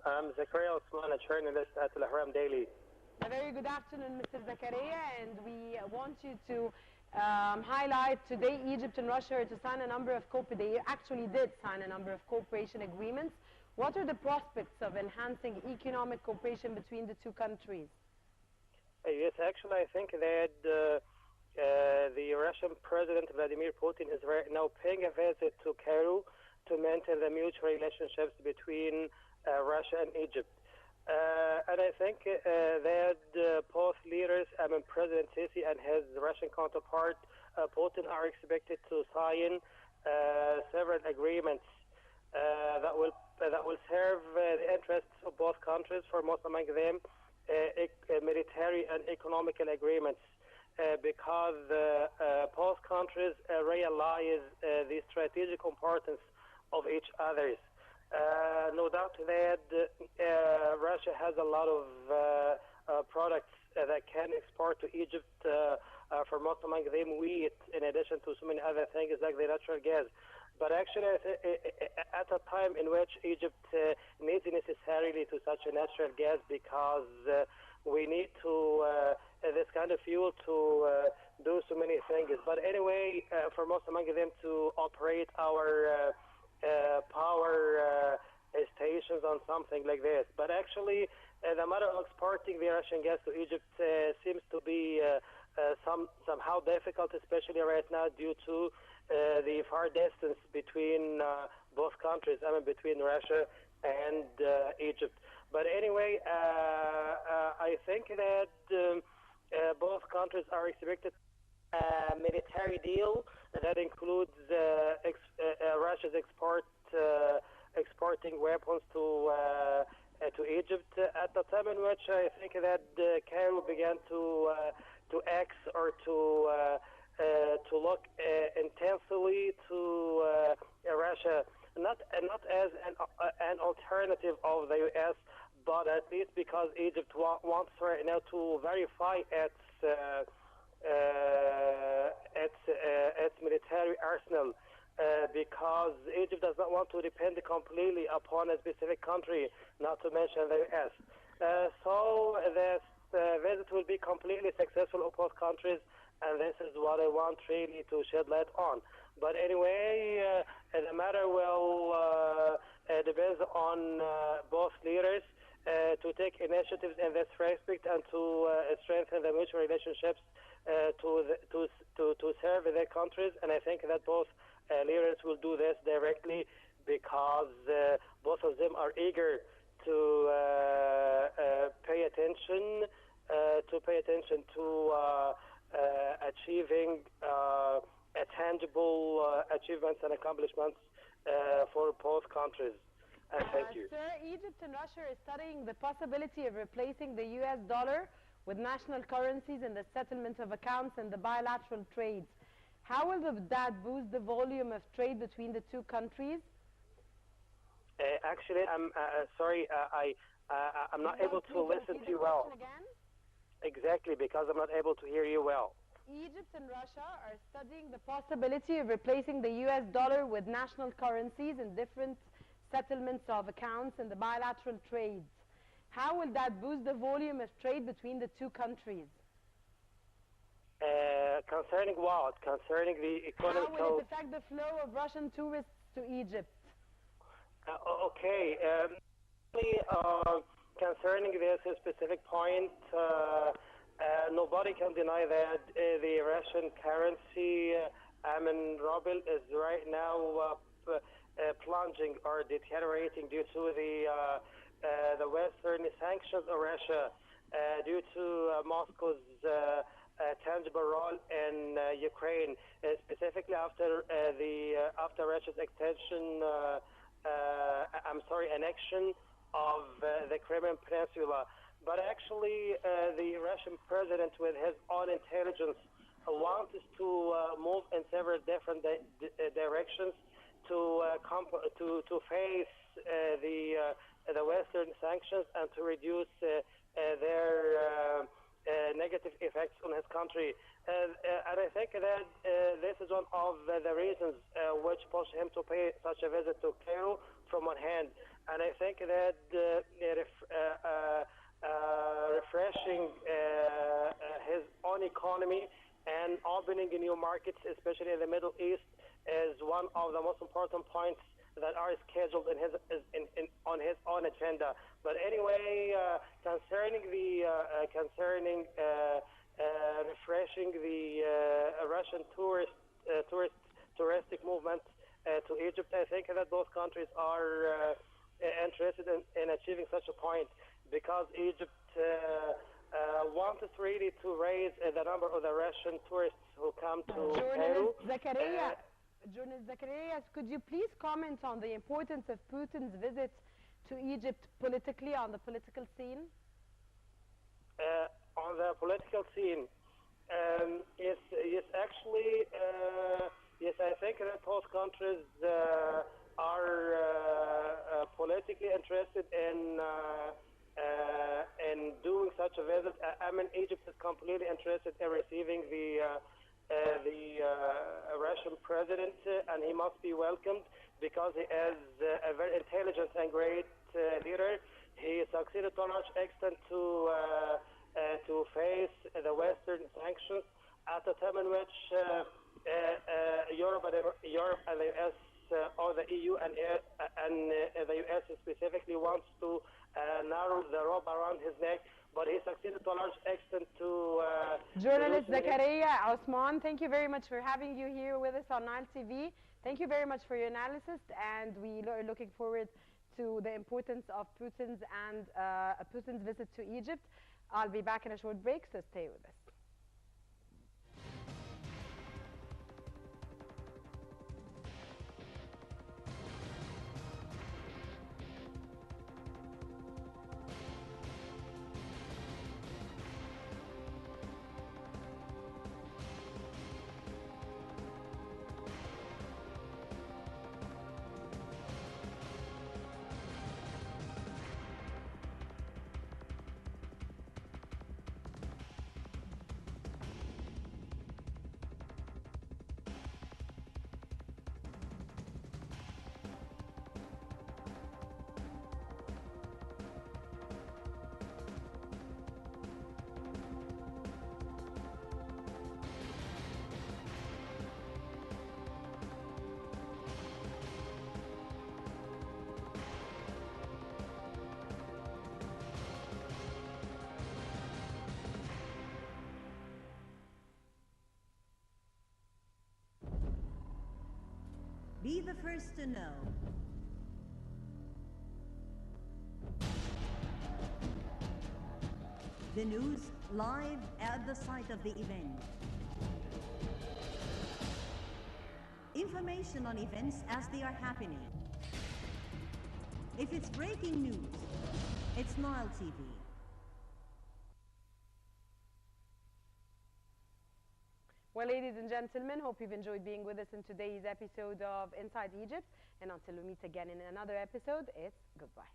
I'm Zakaria Osman, a journalist at Al-Ahram Daily. A very good afternoon, Mr. Zakaria, and we want you to highlight today Egypt and Russia are to sign a number of they actually did sign a number of cooperation agreements. What are the prospects of enhancing economic cooperation between the two countries? Yes, actually, I think that the Russian President Vladimir Putin is right now paying a visit to Cairo to maintain the mutual relationships between Russia and Egypt. And I think that both leaders, President Sisi and his Russian counterpart Putin, are expected to sign several agreements that will serve the interests of both countries. Foremost among them, military and economical agreements, because both countries realize the strategic importance of each other's. No doubt that Russia has a lot of products that can export to Egypt, for most among them wheat, in addition to so many other things like the natural gas. But actually, at a time in which Egypt needs necessarily to such a natural gas, because we need to this kind of fuel to do so many things. But anyway, for most among them to operate our power stations on something like this. But actually, the matter of exporting the Russian gas to Egypt seems to be somehow difficult, especially right now due to the far distance between both countries, between Russia and Egypt. But anyway, I think that both countries are expected a military deal that includes Russia's exporting weapons to Egypt at the time in which I think that Cairo began to act or to look intensely to Russia, not as an alternative of the U.S., but at least because Egypt wants right now to verify its military arsenal, because Egypt does not want to depend completely upon a specific country, not to mention the U.S. So this visit will be completely successful of both countries, and this is what I want really to shed light on. But anyway, the matter will depend on both leaders to take initiatives in this respect and to strengthen the mutual relationships to serve their countries. And I think that both leaders will do this directly, because both of them are eager to pay attention to achieving tangible achievements and accomplishments for both countries. And thank you. Sir, Egypt and Russia are studying the possibility of replacing the U.S. dollar with national currencies in the settlement of accounts and the bilateral trades. How will that boost the volume of trade between the two countries? Actually, I'm sorry, I'm not able to listen to you well. Again? Exactly, because I'm not able to hear you well. Egypt and Russia are studying the possibility of replacing the U.S. dollar with national currencies in different settlements of accounts and the bilateral trades. How will that boost the volume of trade between the two countries? Concerning what? Concerning the economic... How will it affect the flow of Russian tourists to Egypt? Okay. Concerning this specific point, nobody can deny that the Russian currency, ruble, is right now plunging or deteriorating due to the Western sanctions of Russia, due to Moscow's tangible role in Ukraine, specifically after Russia's annexion of the Crimean Peninsula. But actually, the Russian president, with his own intelligence, wants to move in several different directions to face the Western sanctions and to reduce their negative effects on his country. And I think that this is one of the reasons which pushed him to pay such a visit to Cairo from one hand. And I think that economy, and opening new markets, especially in the Middle East, is one of the most important points that are scheduled on his own agenda. But anyway, concerning refreshing the Russian touristic movement to Egypt, I think that both countries are interested in achieving such a point, because Egypt wanted really to raise the number of the Russian tourists who come to Cairo. Journalist Zakaria, could you please comment on the importance of Putin's visit to Egypt politically, on the political scene? On the political scene, yes, actually, yes, I think that both countries are politically interested in doing such a visit. I mean, Egypt is completely interested in receiving the Russian president, and he must be welcomed because he is a very intelligent and great leader. He succeeded to a large extent to face the Western sanctions at a time in which Europe and the US, or the EU and the US specifically, wants to narrow the rope around his neck. But he succeeded to a large extent to... Journalist Zakaria Osman, thank you very much for having you here with us on Nile TV. Thank you very much for your analysis, and we are looking forward to the importance of Putin's visit to Egypt. I'll be back in a short break, so stay with us. Be the first to know. The news live at the site of the event. Information on events as they are happening. If it's breaking news, it's Nile TV. Well, ladies and gentlemen, hope you've enjoyed being with us in today's episode of Inside Egypt. And until we meet again in another episode, it's goodbye.